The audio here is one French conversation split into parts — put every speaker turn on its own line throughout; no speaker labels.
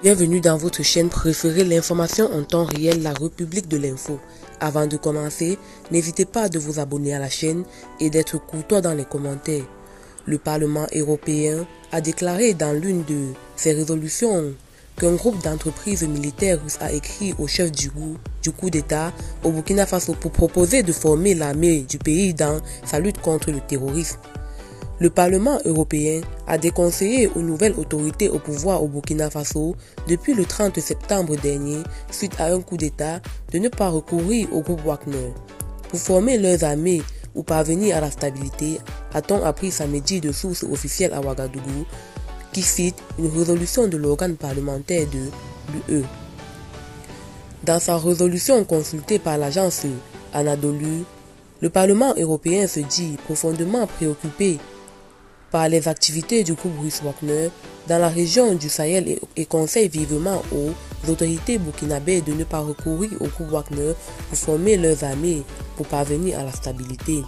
Bienvenue dans votre chaîne préférée, l'information en temps réel, la République de l'info. Avant de commencer, n'hésitez pas de vous abonner à la chaîne et d'être courtois dans les commentaires. Le Parlement européen a déclaré dans l'une de ses résolutions qu'un groupe d'entreprises militaires russes a écrit au chef du coup d'État au Burkina Faso pour proposer de former l'armée du pays dans sa lutte contre le terrorisme. Le Parlement européen a déconseillé aux nouvelles autorités au pouvoir au Burkina Faso depuis le 30 septembre dernier, suite à un coup d'État, de ne pas recourir au groupe Wagner. Pour former leurs armées ou parvenir à la stabilité, a-t-on appris samedi de sources officielles à Ouagadougou, qui cite une résolution de l'organe parlementaire de l'UE. Dans sa résolution consultée par l'agence Anadolu, le Parlement européen se dit profondément préoccupé par les activités du groupe russe Wagner dans la région du Sahel et conseille vivement aux autorités burkinabées de ne pas recourir au groupe Wagner pour former leurs armées pour parvenir à la stabilité.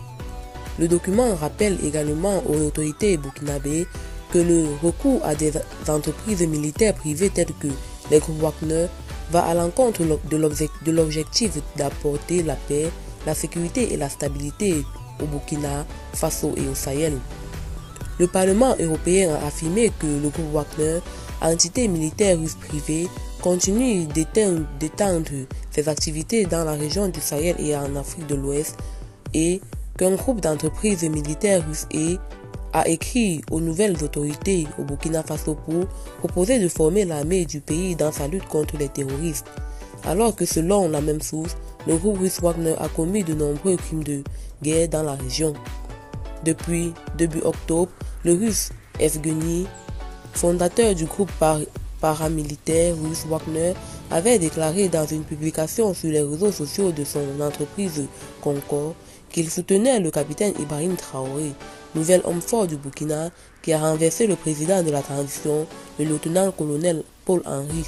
Le document rappelle également aux autorités burkinabées que le recours à des entreprises militaires privées telles que les groupes Wagner va à l'encontre de l'objectif d'apporter la paix, la sécurité et la stabilité au Burkina Faso et au Sahel. Le Parlement européen a affirmé que le groupe Wagner, entité militaire russe privée, continue d'étendre ses activités dans la région du Sahel et en Afrique de l'Ouest et qu'un groupe d'entreprises militaires russes a écrit aux nouvelles autorités au Burkina Faso pour proposer de former l'armée du pays dans sa lutte contre les terroristes. Alors que selon la même source, le groupe russe Wagner a commis de nombreux crimes de guerre dans la région. Depuis début octobre, le russe Evgeny, fondateur du groupe paramilitaire russe Wagner, avait déclaré dans une publication sur les réseaux sociaux de son entreprise Concorde qu'il soutenait le capitaine Ibrahim Traoré, nouvel homme fort du Burkina qui a renversé le président de la transition, le lieutenant-colonel Paul Henri.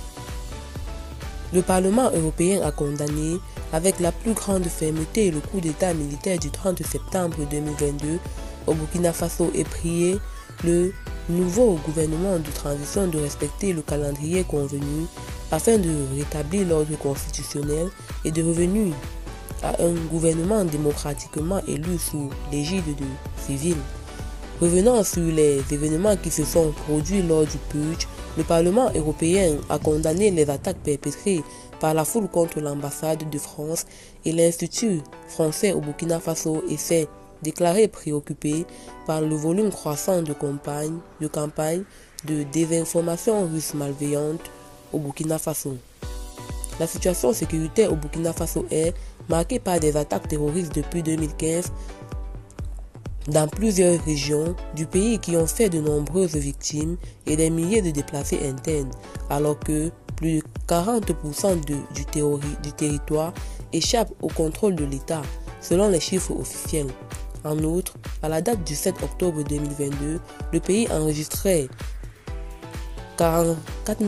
Le Parlement européen a condamné avec la plus grande fermeté le coup d'État militaire du 30 septembre 2022 au Burkina Faso et prié le nouveau gouvernement de transition de respecter le calendrier convenu afin de rétablir l'ordre constitutionnel et de revenir à un gouvernement démocratiquement élu sous l'égide de civils. Revenant sur les événements qui se sont produits lors du putsch, le Parlement européen a condamné les attaques perpétrées par la foule contre l'ambassade de France et l'Institut français au Burkina Faso et s'est déclaré préoccupé par le volume croissant de campagnes de désinformation russe malveillante au Burkina Faso. La situation sécuritaire au Burkina Faso est marquée par des attaques terroristes depuis 2015 dans plusieurs régions du pays qui ont fait de nombreuses victimes et des milliers de déplacés internes, alors que plus de 40% du territoire échappe au contrôle de l'État, selon les chiffres officiels. En outre, à la date du 7 octobre 2022, le pays enregistrait 44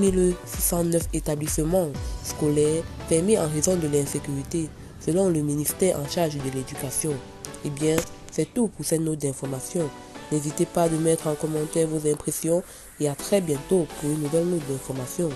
609 établissements scolaires fermés en raison de l'insécurité, selon le ministère en charge de l'éducation. Eh bien, c'est tout pour cette note d'information. N'hésitez pas à mettre en commentaire vos impressions et à très bientôt pour une nouvelle note d'information.